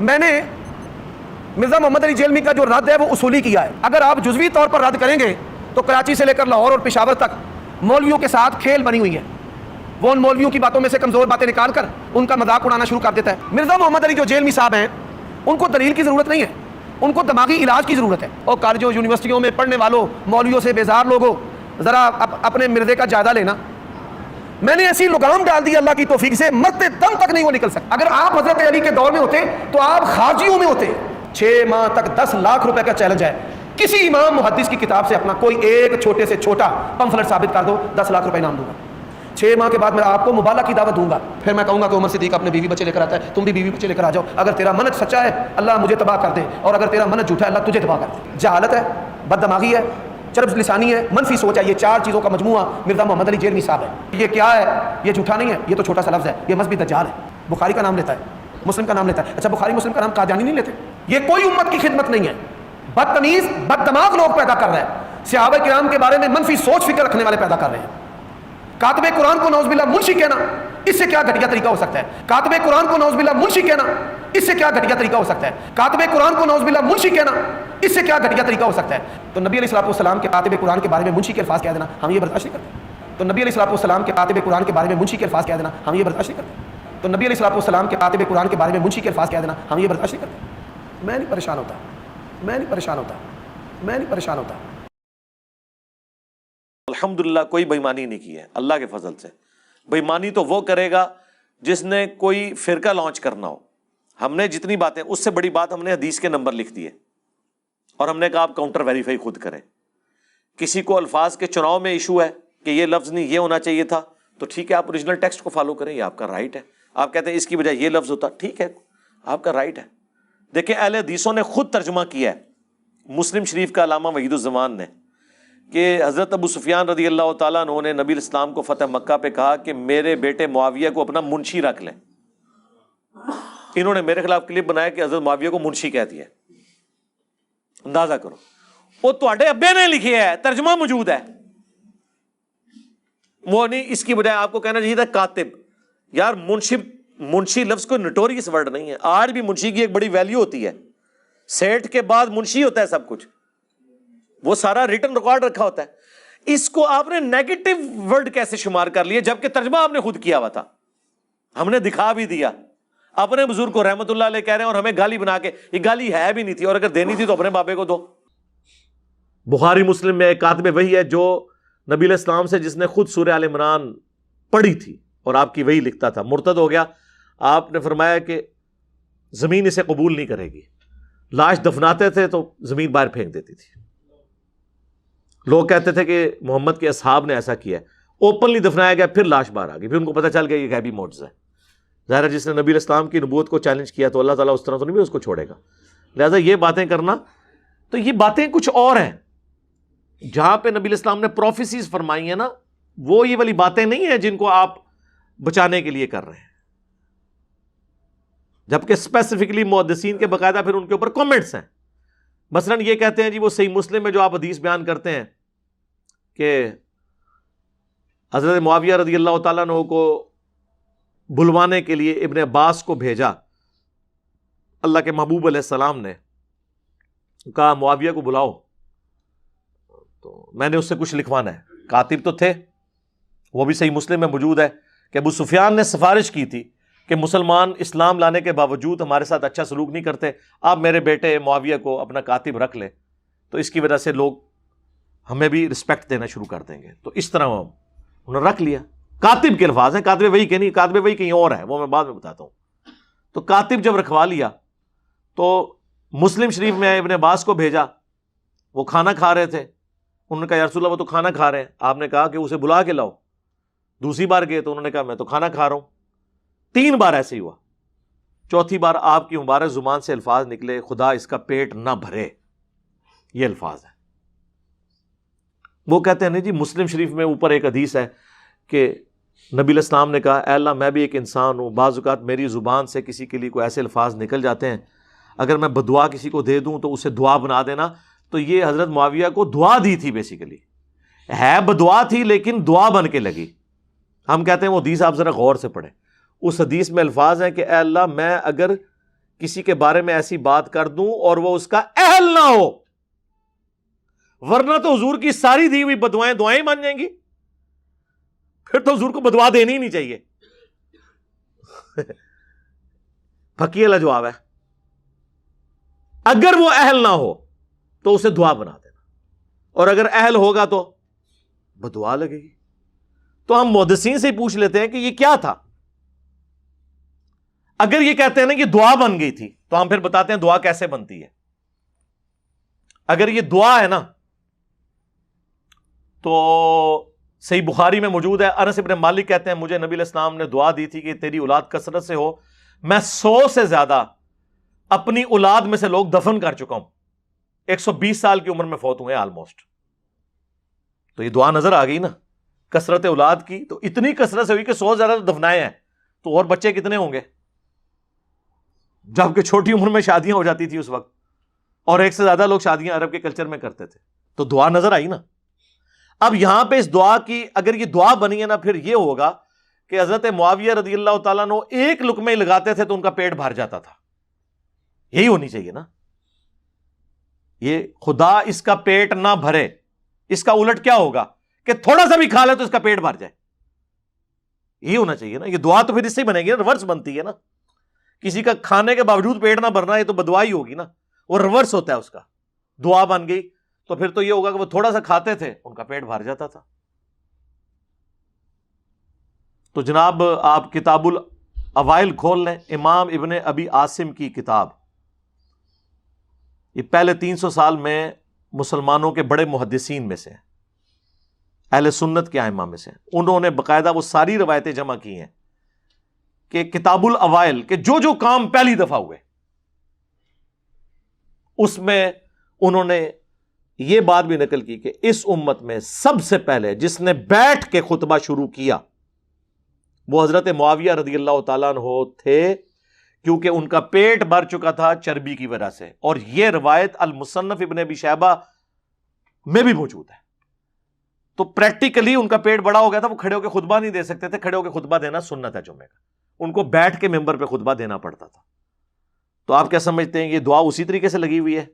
میں نے مرزا محمد علی جیلمی کا جو رد ہے وہ اصولی کیا ہے. اگر آپ جزوی طور پر رد کریں گے تو کراچی سے لے کر لاہور اور پشاور تک مولویوں کے ساتھ کھیل بنی ہوئی ہے. وہ ان مولویوں کی باتوں میں سے کمزور باتیں نکال کر ان کا مذاق اڑانا شروع کر دیتا ہے. مرزا محمد علی جو جیلمی صاحب ہیں ان کو دلیل کی ضرورت نہیں ہے, ان کو دماغی علاج کی ضرورت ہے. اور کالجوں یونیورسٹیوں میں پڑھنے والوں مولویوں سے بیزار لوگوں ذرا اپنے مرزے کا جائزہ لینا. میں نے ایسی لگام ڈال دی اللہ کی توفیق سے, مرتے دم تک نہیں وہ نکل سکتا. اگر آپ حضرت علی کے دور میں ہوتے تو آپ خارجیوں میں ہوتے. 6 ماہ تک 10 لاکھ روپے کا چیلنج ہے, کسی امام محدث کی کتاب سے اپنا کوئی ایک چھوٹے سے چھوٹا پمفلٹ ثابت کر دو, 10 لاکھ روپے انعام دوں گا. 6 ماہ کے بعد میں آپ کو مبالغہ کی دعوت دوں گا. پھر میں کہوں گا کہ عمر صدیق اپنے بیوی بچے لے کر آتا ہے, تم بھی بیوی بچے لے کر آ جاؤ. اگر تیرا منہج سچا ہے اللہ مجھے تباہ کر دے, اور اگر تیرا منہج جھوٹا ہے اللہ تجھے تباہ کر دے. جہالت ہے, بد دماغی ہے, چرب لسانی ہے, منفی سوچ ہے, یہ 4 چیزوں کا مجموعہ مرزا محمد علی جیلمی صاحب ہے. یہ کیا ہے؟ یہ جھوٹا نہیں ہے, یہ تو چھوٹا سا لفظ ہے, یہ مذہبی دجال ہے. بخاری کا نام لیتا ہے, مسلم کا نام لیتا ہے. اچھا بخاری مسلم کا نام قادیانی نہیں لیتے. یہ کوئی امت کی خدمت نہیں ہے, بدتمیز بد دماغ لوگ پیدا کر رہے ہیں. صحابہ کرام کے بارے میں منفی سوچ فکر رکھنے والے پیدا کر رہے ہیں. کاتب قرآن کو نعوذ باللہ منشی کہنا, اس سے کیا گھٹیا طریقہ ہو سکتا ہے؟ کاتب قرآن کو نعوذ باللہ منشی کہنا, اس سے کیا گھٹیا طریقہ ہو سکتا ہے؟ کاتب قرآن کو نعوذ باللہ منشی کہنا, اس سے کیا گھٹیا طریقہ ہو سکتا ہے؟ تو نبی علیہ الصلوۃ والسلام کے کاتب قرآن کے بارے میں منشی کے الفاظ کہہ دینا ہم یہ برداشت نہیں کرتے. تو نبی علیہ الصلوۃ والسلام کے کاتب قرآن کے بارے میں منشی کے الفاظ کہہ دینا ہم یہ برداشت نہیں کرتے. تو نبی علیہ الصلوۃ والسلام کے کاتب قرآن کے بارے میں منشی کے الفاظ کہہ دینا ہم یہ برداشت نہیں کرتے. میں نہیں پریشان ہوتا, میں نہیں پریشان ہوتا, میں نہیں پریشان ہوتا. الحمدللہ کوئی بےایمانی نہیں کی ہے اللہ کے فضل سے. بےایمانی تو وہ کرے گا جس نے کوئی فرقہ لانچ کرنا ہو. ہم نے جتنی باتیں, اس سے بڑی بات ہم نے حدیث کے نمبر لکھ دیے اور ہم نے کہا آپ کاؤنٹر ویریفائی خود کریں. کسی کو الفاظ کے چناؤ میں ایشو ہے کہ یہ لفظ نہیں یہ ہونا چاہیے تھا, تو ٹھیک ہے آپ اوریجنل ٹیکسٹ کو فالو کریں, یہ آپ کا رائٹ ہے. آپ کہتے ہیں اس کی بجائے یہ لفظ ہوتا, ٹھیک ہے آپ کا رائٹ ہے. دیکھیں اہل حدیثوں نے خود ترجمہ کیا ہے مسلم شریف کا علامہ وحید الزمان نے, کہ حضرت ابو سفیان رضی اللہ تعالیٰ عنہ نے نبی الاسلام کو فتح مکہ پہ کہا کہ میرے بیٹے معاویہ کو اپنا منشی رکھ لیں. انہوں نے میرے خلاف کلپ بنایا کہ حضرت معاویہ کو منشی کہہ دیا. اندازہ کرو, وہ تواڈے ابے نے لکھی ہے, ترجمہ موجود ہے. وہ نہیں, اس کی بجائے آپ کو کہنا چاہیے تھا کاتب. یار منشی لفظ کوئی نوٹوریس ورڈ نہیں ہے. آج بھی منشی کی ایک بڑی ویلیو ہوتی ہے. سیٹ کے بعد منشی ہوتا ہے سب کچھ, وہ سارا ریٹن ریکارڈ رکھا ہوتا ہے. اس کو آپ نے نیگیٹو ورڈ کیسے شمار کر لیے جبکہ ترجمہ آپ نے خود کیا ہوا تھا. ہم نے دکھا بھی دیا, اپنے بزرگ کو رحمت اللہ علیہ کہہ رہے ہیں اور ہمیں گالی بنا کے, یہ گالی ہے بھی نہیں تھی, اور اگر دینی تھی تو اپنے بابے کو دو. بخاری مسلم میں ایک کاتب وہی ہے جو نبی علیہ السلام سے جس نے خود سورہ آل عمران پڑھی تھی اور آپ کی وہی لکھتا تھا, مرتد ہو گیا. آپ نے فرمایا کہ زمین اسے قبول نہیں کرے گی. لاش دفناتے تھے تو زمین باہر پھینک دیتی تھی. لوگ کہتے تھے کہ محمد کے اصحاب نے ایسا کیا ہے, اوپنلی دفنایا گیا, پھر لاش باہر آ گئی, پھر ان کو پتہ چل گیا یہ غیبی معجزہ ہے. ظاہر ہے جس نے نبی علیہ السلام کی نبوت کو چیلنج کیا تو اللہ تعالیٰ اس طرح تو نہیں بھی اس کو چھوڑے گا. لہٰذا یہ باتیں کرنا, تو یہ باتیں کچھ اور ہیں. جہاں پہ نبی علیہ السلام نے پروفیسیز فرمائی ہیں نا, وہ یہ والی باتیں نہیں ہیں جن کو آپ بچانے کے لیے کر رہے ہیں. جبکہ اسپیسیفکلی محدثین کے باقاعدہ پھر ان کے اوپر کامنٹس ہیں. مثلاً یہ کہتے ہیں جی وہ صحیح مسلم میں جو آپ حدیث بیان کرتے ہیں کہ حضرت معاویہ رضی اللہ تعالیٰ عنہ کو بلوانے کے لیے ابن عباس کو بھیجا, اللہ کے محبوب علیہ السلام نے کہا معاویہ کو بلاؤ, تو میں نے اس سے کچھ لکھوانا ہے. کاتب تو تھے, وہ بھی صحیح مسلم میں موجود ہے کہ ابو سفیان نے سفارش کی تھی کہ مسلمان اسلام لانے کے باوجود ہمارے ساتھ اچھا سلوک نہیں کرتے, آپ میرے بیٹے معاویہ کو اپنا کاتب رکھ لیں, تو اس کی وجہ سے لوگ ہمیں بھی رسپیکٹ دینا شروع کر دیں گے. تو اس طرح انہوں نے رکھ لیا. کاتب کے الفاظ ہیں, کاتب وہی کہ نہیں, کاتب وہی کہیں اور ہے, وہ میں بعد میں بتاتا ہوں. تو کاتب جب رکھوا لیا تو مسلم شریف میں ابن عباس کو بھیجا, وہ کھانا کھا رہے تھے. انہوں نے کہا یا رسول اللہ وہ تو کھانا کھا رہے ہیں. آپ نے کہا کہ اسے بلا کے لاؤ. دوسری بار گئے تو انہوں نے کہا میں تو کھانا کھا رہا ہوں. 3 بار ایسے ہی ہوا. چوتھی بار آپ کی مبارک زبان سے الفاظ نکلے خدا اس کا پیٹ نہ بھرے, یہ الفاظ ہیں. وہ کہتے ہیں نہیں جی مسلم شریف میں اوپر ایک حدیث ہے کہ نبی علیہ السلام نے کہا اے اللہ میں بھی ایک انسان ہوں, بعض اوقات میری زبان سے کسی کے لیے کوئی ایسے الفاظ نکل جاتے ہیں, اگر میں بدعا کسی کو دے دوں تو اسے دعا بنا دینا. تو یہ حضرت معاویہ کو دعا دی تھی, بیسیکلی ہے بدعا تھی لیکن دعا بن کے لگی. ہم کہتے ہیں وہ حدیث آپ ذرا غور سے پڑھیں. اس حدیث میں الفاظ ہیں کہ اے اللہ میں اگر کسی کے بارے میں ایسی بات کر دوں اور وہ اس کا اہل نہ ہو، ورنہ تو حضور کی ساری دی ہوئی بدوائیں دعائیں مان جائیں گی، پھر تو حضور کو بدوا دینی ہی نہیں چاہیے. پھکی والا جواب ہے. اگر وہ اہل نہ ہو تو اسے دعا بنا دینا، اور اگر اہل ہوگا تو بدعا لگے گی. تو ہم محدثین سے ہی پوچھ لیتے ہیں کہ یہ کیا تھا. اگر یہ کہتے ہیں نا کہ دعا بن گئی تھی تو ہم پھر بتاتے ہیں دعا کیسے بنتی ہے. اگر یہ دعا ہے نا تو صحیح بخاری میں موجود ہے، انس ابن مالک کہتے ہیں مجھے نبی علیہ السلام نے دعا دی تھی کہ تیری اولاد کثرت سے ہو، میں 100 سے زیادہ اپنی اولاد میں سے لوگ دفن کر چکا ہوں، 120 سال کی عمر میں فوت ہوئے آلموسٹ. تو یہ دعا نظر آ گئی نا کثرت اولاد کی. تو اتنی کثرت سے ہوئی کہ 100 زیادہ دفنائے ہیں، تو اور بچے کتنے ہوں گے، جبکہ چھوٹی عمر میں شادیاں ہو جاتی تھی اس وقت، اور ایک سے زیادہ لوگ شادیاں عرب کے کلچر میں کرتے تھے. تو دعا نظر آئی نا. اب یہاں پہ اس دعا کی اگر یہ دعا بنی ہے نا، پھر یہ ہوگا کہ حضرت معاویہ رضی اللہ تعالیٰ عنہ ایک لقمے لگاتے تھے تو ان کا پیٹ بھر جاتا تھا. یہی ہونی چاہیے نا. یہ خدا اس کا پیٹ نہ بھرے، اس کا الٹ کیا ہوگا کہ تھوڑا سا بھی کھا لے تو اس کا پیٹ بھر جائے. یہی ہونا چاہیے نا. یہ دعا تو پھر اس سے ہی بنے گی نا، ریورس بنتی ہے نا. کسی کا کھانے کے باوجود پیٹ نہ بھرنا، یہ تو بدعا ہی ہوگی نا. وہ ریورس ہوتا ہے اس کا. دعا بن گئی تو پھر تو یہ ہوگا کہ وہ تھوڑا سا کھاتے تھے ان کا پیٹ بھر جاتا تھا. تو جناب آپ کتاب الاوائل کھول لیں، امام ابن ابی عاصم کی کتاب. یہ پہلے 300 سال میں مسلمانوں کے بڑے محدثین میں سے ہیں، اہل سنت کے ائمہ میں سے. انہوں نے باقاعدہ وہ ساری روایتیں جمع کی ہیں کہ کتاب الاوائل کہ جو جو کام پہلی دفعہ ہوئے اس میں انہوں نے یہ بات بھی نقل کی کہ اس امت میں سب سے پہلے جس نے بیٹھ کے خطبہ شروع کیا وہ حضرت معاویہ رضی اللہ تعالیٰ عنہ تھے، کیونکہ ان کا پیٹ بھر چکا تھا چربی کی وجہ سے. اور یہ روایت المصنف ابن ابی شیبہ میں بھی موجود ہے. تو پریکٹیکلی ان کا پیٹ بڑا ہو گیا تھا، وہ کھڑے ہو کے خطبہ نہیں دے سکتے تھے. کھڑے ہو کے خطبہ دینا سنت ہے جمعے کا، ان کو بیٹھ کے ممبر پہ خطبہ دینا پڑتا تھا. تو آپ کیا سمجھتے ہیں یہ دعا اسی طریقے سے لگی ہوئی ہے؟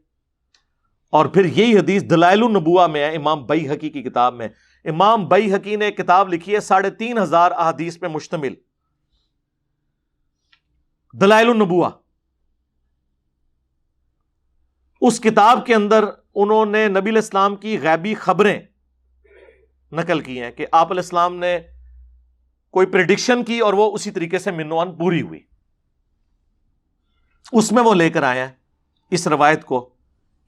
اور پھر یہی حدیث دلائل النبوہ میں ہے، امام بیہقی کی کتاب میں. امام بیہقی نے ایک کتاب لکھی ہے 3500 احادیث پہ مشتمل، دلائل النبوہ. اس کتاب کے اندر انہوں نے نبی علیہ السلام کی غیبی خبریں نقل کی ہیں کہ آپ علیہ السلام نے کوئی پریڈکشن کی اور وہ اسی طریقے سے منوان پوری ہوئی. اس میں وہ لے کر آئے ہیں اس روایت کو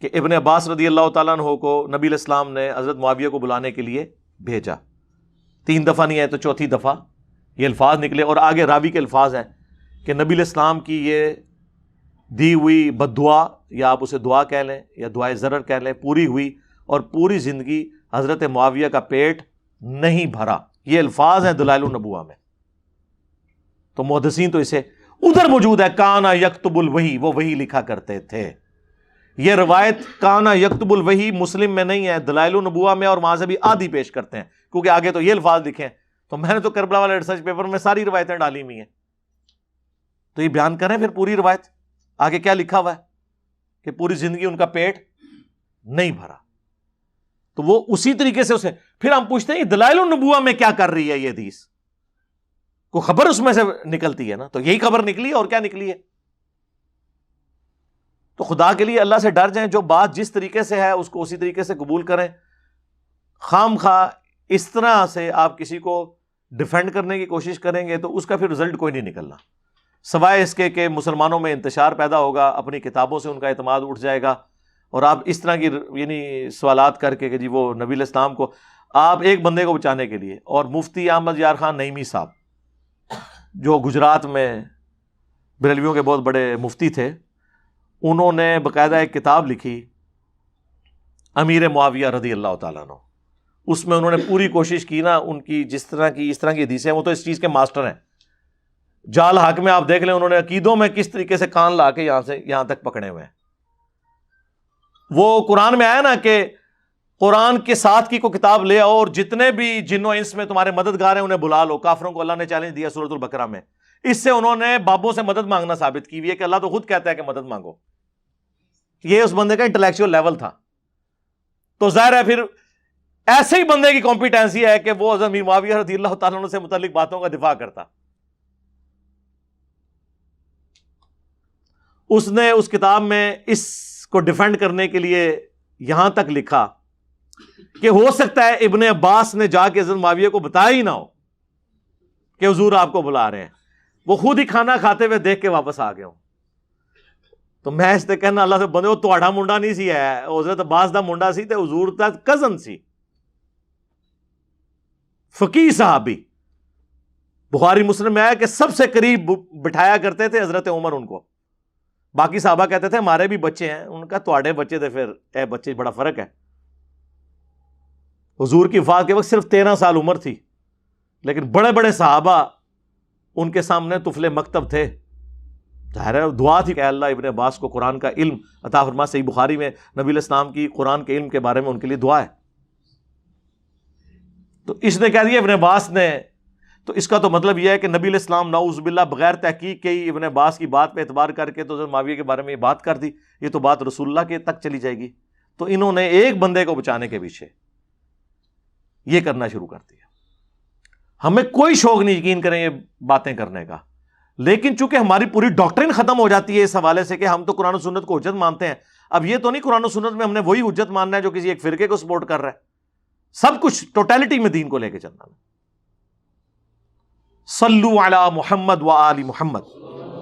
کہ ابن عباس رضی اللہ تعالیٰ عنہ کو نبی علیہ السلام نے حضرت معاویہ کو بلانے کے لیے بھیجا. 3 دفعہ نہیں آئے تو چوتھی دفعہ یہ الفاظ نکلے. اور آگے راوی کے الفاظ ہیں کہ نبی علیہ السلام کی یہ دی ہوئی بد دعا، یا آپ اسے دعا کہہ لیں یا دعائے ضرر کہہ لیں، پوری ہوئی اور پوری زندگی حضرت معاویہ کا پیٹ نہیں بھرا. یہ الفاظ ہیں دلائل النبوہ میں. تو محدثین تو اسے ادھر موجود ہے کانا یکتب الوحی، وہ وحی لکھا کرتے تھے. یہ روایت کانا یکتب الوحی مسلم میں نہیں ہے، دلائل النبوہ میں، اور وہاں سے بھی آدھی پیش کرتے ہیں کیونکہ آگے تو یہ الفاظ لکھے ہیں. تو میں نے تو کربلا والے ریسرچ پیپر میں ساری روایتیں ڈالی ہوئی ہیں. تو یہ بیان کریں پھر پوری روایت آگے کیا لکھا ہوا ہے کہ پوری زندگی ان کا پیٹ نہیں بھرا. تو وہ اسی طریقے سے اسے پھر ہم پوچھتے ہیں دلائل النبوہ میں کیا کر رہی ہے یہ حدیث؟ کوئی خبر اس میں سے نکلتی ہے نا، تو یہی خبر نکلی اور کیا نکلی ہے. تو خدا کے لیے اللہ سے ڈر جائیں، جو بات جس طریقے سے ہے اس کو اسی طریقے سے قبول کریں. خام خواہ اس طرح سے آپ کسی کو ڈیفینڈ کرنے کی کوشش کریں گے تو اس کا پھر رزلٹ کوئی نہیں نکلنا، سوائے اس کے کہ مسلمانوں میں انتشار پیدا ہوگا، اپنی کتابوں سے ان کا اعتماد اٹھ جائے گا. اور آپ اس طرح کی یعنی سوالات کر کے کہ جی وہ نبی علیہ السلام کو آپ ایک بندے کو بچانے کے لیے. اور مفتی احمد یار خان نعیمی صاحب جو گجرات میں بریلویوں کے بہت بڑے مفتی تھے، انہوں نے باقاعدہ ایک کتاب لکھی امیر معاویہ رضی اللہ تعالیٰ عنہ. اس میں انہوں نے پوری کوشش کی نا، ان کی اس طرح کی حدیثیں، وہ تو اس چیز کے ماسٹر ہیں. جال حق میں آپ دیکھ لیں انہوں نے عقیدوں میں کس طریقے سے کان لا کے یہاں تک پکڑے ہوئے ہیں. وہ قرآن میں آیا نا کہ قرآن کے ساتھ کی کو کتاب لے آؤ اور جتنے بھی جن و انس میں تمہارے مددگار ہیں انہیں بلا لو. کافروں کو اللہ نے چیلنج دیا سورۃ البقرہ میں اس سے انہوں نے بابوں سے مدد مانگنا ثابت کی ہوئی ہے کہ اللہ تو خود کہتا ہے کہ مدد مانگو. یہ اس بندے کا انٹلیکچوئل لیول تھا. تو ظاہر ہے پھر ایسے ہی بندے کی کمپیٹنسی ہے کہ وہ حضرت امیر معاویہ رضی اللہ تعالیٰ عنہ سے متعلق باتوں کا دفاع کرتا. اس نے اس کتاب میں اس کو ڈیفینڈ کرنے کے لیے یہاں تک لکھا کہ ہو سکتا ہے ابن عباس نے جا کے حضرت معاویہ کو بتایا ہی نہ ہو کہ حضور آپ کو بلا رہے ہیں, وہ خود ہی کھانا کھاتے ہوئے دیکھ کے واپس آ گئے ہوں. تو میں اس سے کہنا اللہ سے بندے وہ تہاڈا منڈا نہیں سی ہے, حضرت عباس دا منڈا سی تے حضور دا کزن سی, فقیہ صحابی. بخاری مسلم میں آیا کہ سب سے قریب بٹھایا کرتے تھے حضرت عمر ان کو. باقی صحابہ کہتے تھے ہمارے بھی بچے ہیں, ان کا تہاڈے بچے تھے, پھر اے بچے بڑا فرق ہے. حضور کی وفات کے وقت صرف 13 سال عمر تھی, لیکن بڑے بڑے صحابہ ان کے سامنے طفل مکتب تھے. ظاہر ہے دعا تھی کہ اللہ ابن عباس کو قرآن کا علم عطا فرما. صحیح بخاری میں نبی علیہ السلام کی قرآن کے علم کے بارے میں ان کے لیے دعا ہے. تو اس نے کہہ دیا ابن عباس نے, تو اس کا تو مطلب یہ ہے کہ نبی علیہ السلام نعوذ باللہ بغیر تحقیق کے ہی ابن عباس کی بات پہ اعتبار کر کے تو حضرت معاویہ کے بارے میں یہ بات کر دی. یہ تو بات رسول اللہ کے تک چلی جائے گی. تو انہوں نے ایک بندے کو بچانے کے پیچھے یہ کرنا شروع کر دیا. ہمیں کوئی شوق نہیں یقین کریں یہ باتیں کرنے کا, لیکن چونکہ ہماری پوری ڈاکٹرن ختم ہو جاتی ہے اس حوالے سے کہ ہم تو قرآن و سنت کو حجت مانتے ہیں. اب یہ تو نہیں قرآن و سنت میں ہم نے وہی حجت ماننا ہے جو کسی ایک فرقے کو سپورٹ کر رہا ہے. سب کچھ ٹوٹیلٹی میں دین کو لے کے چلنا ہے. صلو علی محمد و آل محمد,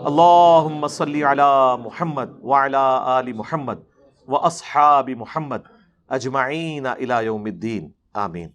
اللہم صلی علی محمد و علی آل محمد و اصحاب محمد اجمعین الی یوم الدین, آمین.